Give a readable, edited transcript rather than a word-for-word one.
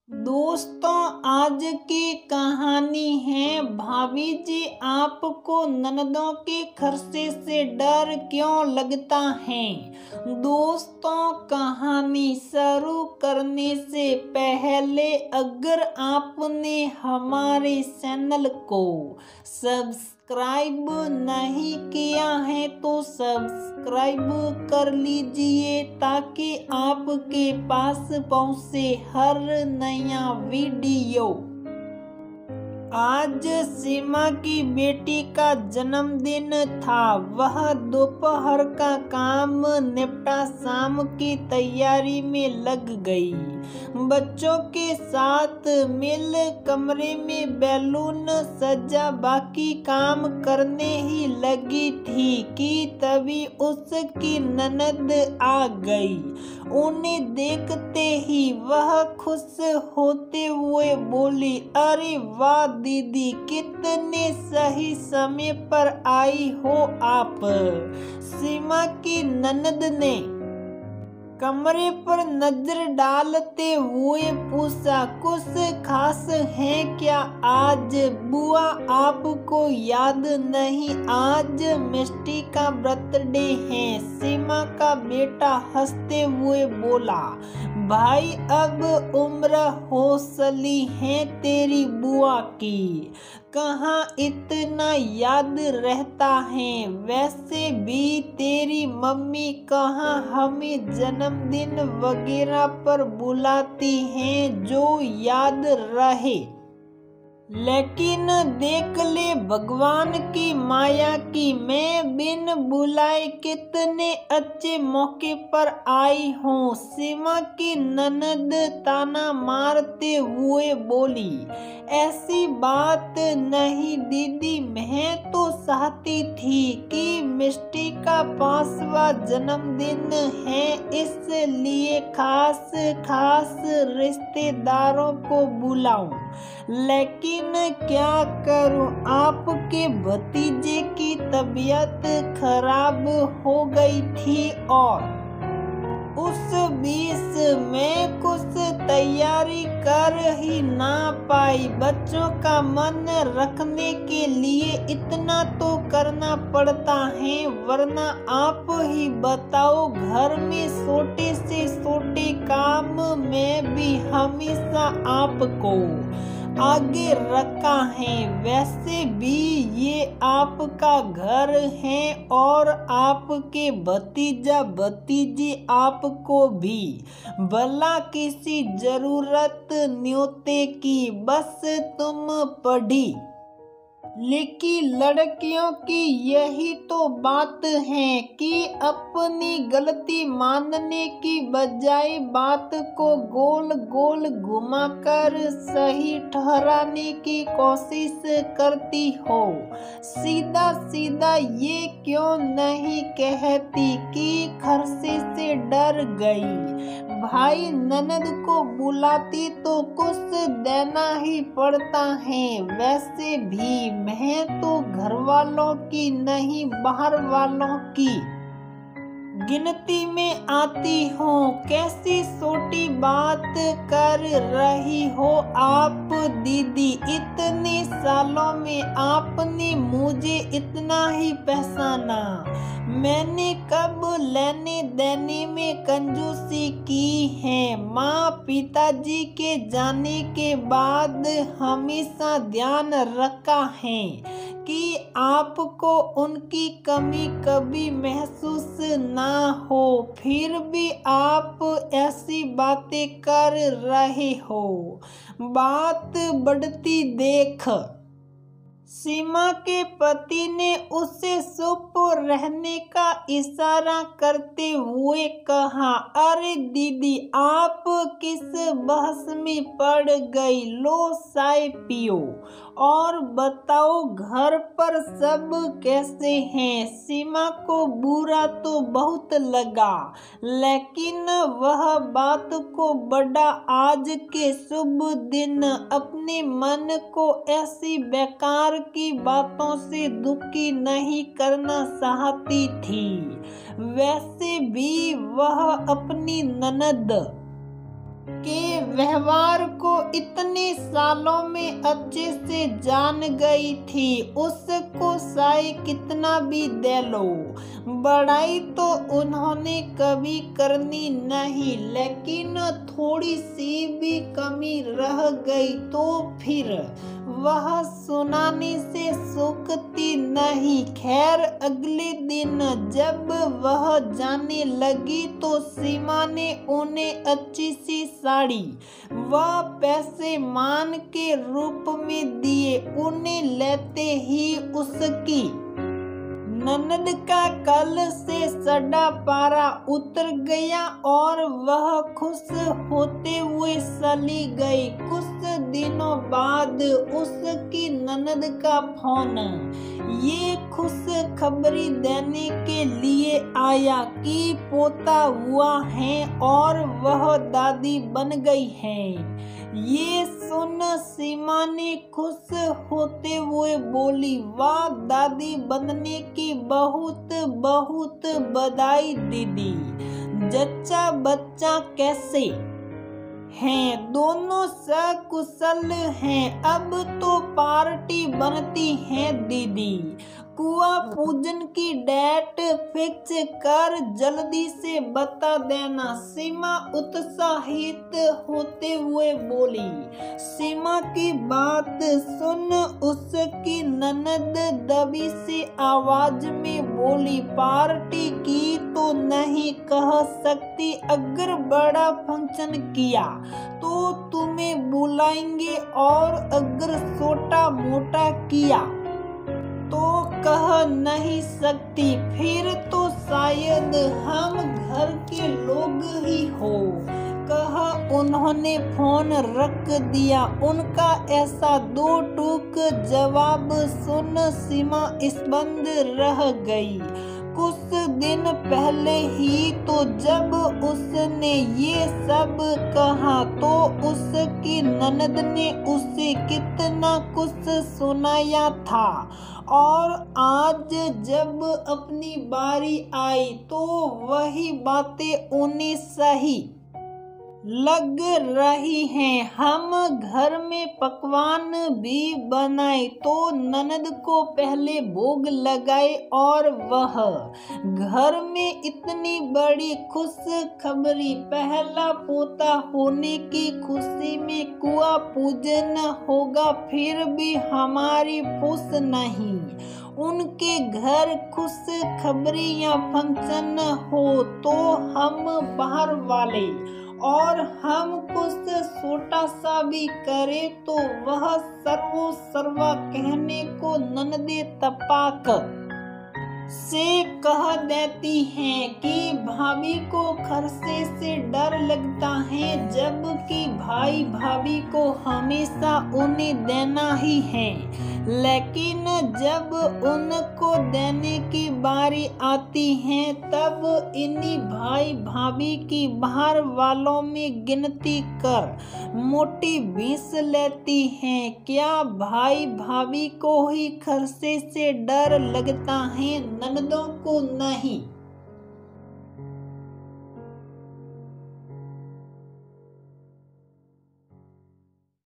दोस्तों, आज की कहानी है भाभी जी आपको ननदों के खर्चे से डर क्यों लगता है। दोस्तों, कहानी शुरू करने से पहले अगर आपने हमारे चैनल को सब्सक्राइब नहीं किया है तो सब्सक्राइब कर लीजिए ताकि आपके पास पहुंचे हर नया वीडियो। आज सीमा की बेटी का जन्मदिन था। वह दोपहर का काम निपटा शाम की तैयारी में लग गई। बच्चों के साथ मिल कमरे में बैलून सजा बाकी काम करने ही लगी थी कि तभी उसकी ननद आ गई। उन्हें देखते ही वह खुश होते हुए बोली, अरे वाह दीदी, कितने सही समय पर आई हो आप। सीमा की ननद ने कमरे पर नजर डालते हुए पूछा, कुछ खास है क्या आज? बुआ आपको याद नहीं, आज मिष्टी का बर्थडे है। सीमा का बेटा हंसते हुए बोला, भाई अब उम्र हो चली है तेरी बुआ की, कहाँ इतना याद रहता है। वैसे भी तेरी मम्मी कहाँ हमें जन्मदिन वगैरह पर बुलाती हैं जो याद रहे। लेकिन देख ले भगवान की माया की, मैं बिन बुलाए कितने अच्छे मौके पर आई हूँ। सीमा की ननद ताना मारते हुए बोली, ऐसी बात नहीं दीदी, मैं तो चाहती थी कि मिष्टी का 5वां जन्मदिन है, इसलिए खास रिश्तेदारों को बुलाऊं। लेकिन क्या करूं, आपके भतीजे की तबीयत खराब हो गई थी और उस बीच में कुछ तैयारी कर ही ना पाई। बच्चों का मन रखने के लिए इतना तो करना पड़ता है, वरना आप ही बताओ, घर में छोटे से छोटे काम में भी हमेशा आपको आगे रखा है। वैसे भी ये आपका घर है और आपके भतीजा भतीजी आपको भी भला किसी जरूरत न्योते की, बस तुम पढ़ी लिखी लड़कियों की यही तो बात है कि अपनी गलती मानने की बजाय बात को गोल गोल घुमाकर सही ठहराने की कोशिश करती हो। सीधा सीधा ये क्यों नहीं कहती कि खर्चे से डर गई? भाई ननद को बुलाती तो कुछ देना ही पड़ता है। वैसे भी मैं तो घर वालों की नहीं, बाहर वालों की गिनती में आती हूँ। कैसी छोटी बात कर रही हो आप दीदी? इतने सालों में आपने मुझे इतना ही पहचाना। मैंने कब लेने देने में कंजूसी की है? माँ पिताजी के जाने के बाद हमेशा ध्यान रखा है कि आपको उनकी कमी कभी महसूस ना हो, फिर भी आप ऐसी बातें कर रहे हो। बात बढ़ती देख सीमा के पति ने उसे चुप रहने का इशारा करते हुए कहा, अरे दीदी, आप किस बहस में पड़ गई? लो चाय पियो और बताओ घर पर सब कैसे हैं? सीमा को बुरा तो बहुत लगा, लेकिन वह बात को बड़ा आज के शुभ दिन अपने मन को ऐसी बेकार की बातों से दुखी नहीं करना चाहती थी। वैसे भी वह अपनी ननद के व्यवहार को इतने सालों में अच्छे से जान गई थी। उसको चाहे कितना भी दे लो, बड़ाई तो उन्होंने कभी करनी नहीं, लेकिन थोड़ी सी भी कमी रह गई तो फिर वह सुनाने से सूखती नहीं। खैर, अगले दिन जब वह जाने लगी तो सीमा ने उन्हें अच्छी सी साड़ी व पैसे मान के रूप में दिए। उन्हें लेते ही उसकी ननद का कल से सड़ा पारा उतर गया और वह खुश होते हुए चली गई। कुछ दिनों बाद उसकी ननद का फोन ये खुश खबरी देने के लिए आया कि पोता हुआ है और वह दादी बन गई है। ये सुन सीमा ने खुश होते हुए बोली, वाह, दादी बनने की बहुत बहुत बधाई दीदी। जच्चा बच्चा कैसे हैं? दोनों सकुशल हैं। अब तो पार्टी बनती है दीदी। कुआं पूजन की डेट फिक्स कर जल्दी से बता देना, सीमा उत्साहित होते हुए बोली। सीमा की बात सुन उसकी ननद दबी सी आवाज में बोली, पार्टी की तो नहीं कह सकती, अगर बड़ा फंक्शन किया तो तुम्हें बुलाएंगे और अगर छोटा मोटा किया तो कह नहीं सकती, फिर तो शायद हम घर के लोग ही हो। कह उन्होंने फोन रख दिया। उनका ऐसा दो टूक जवाब सुन सीमा स्पंद रह गई। कुछ दिन पहले ही तो जब उसने ये सब कहा तो उसकी ननद ने उसे कितना कुछ सुनाया था, और आज जब अपनी बारी आई तो वही बातें उन्हें सही लग रही हैं। हम घर में पकवान भी बनाए तो ननद को पहले भोग लगाए और वह घर में इतनी बड़ी खुश खबरी, पहला पोता होने की खुशी में कुआं पूजन होगा, फिर भी हमारी फुस नहीं। उनके घर खुश खबरी या फंक्शन हो तो हम बाहर वाले और हम कुछ छोटा सा भी करे तो वह सर्वा कहने को ननदे तपाक से कह देती हैं कि भाभी को खर्चे से डर लगता है, जबकि भाई भाभी को हमेशा उन्हें देना ही है। लेकिन जब उनको देने की बारी आती है तब इन्हीं भाई भाभी की बाहर वालों में गिनती कर मोटी बीस लेती हैं। क्या भाई भाभी को ही खर्चे से डर लगता है, ननदों को नहीं?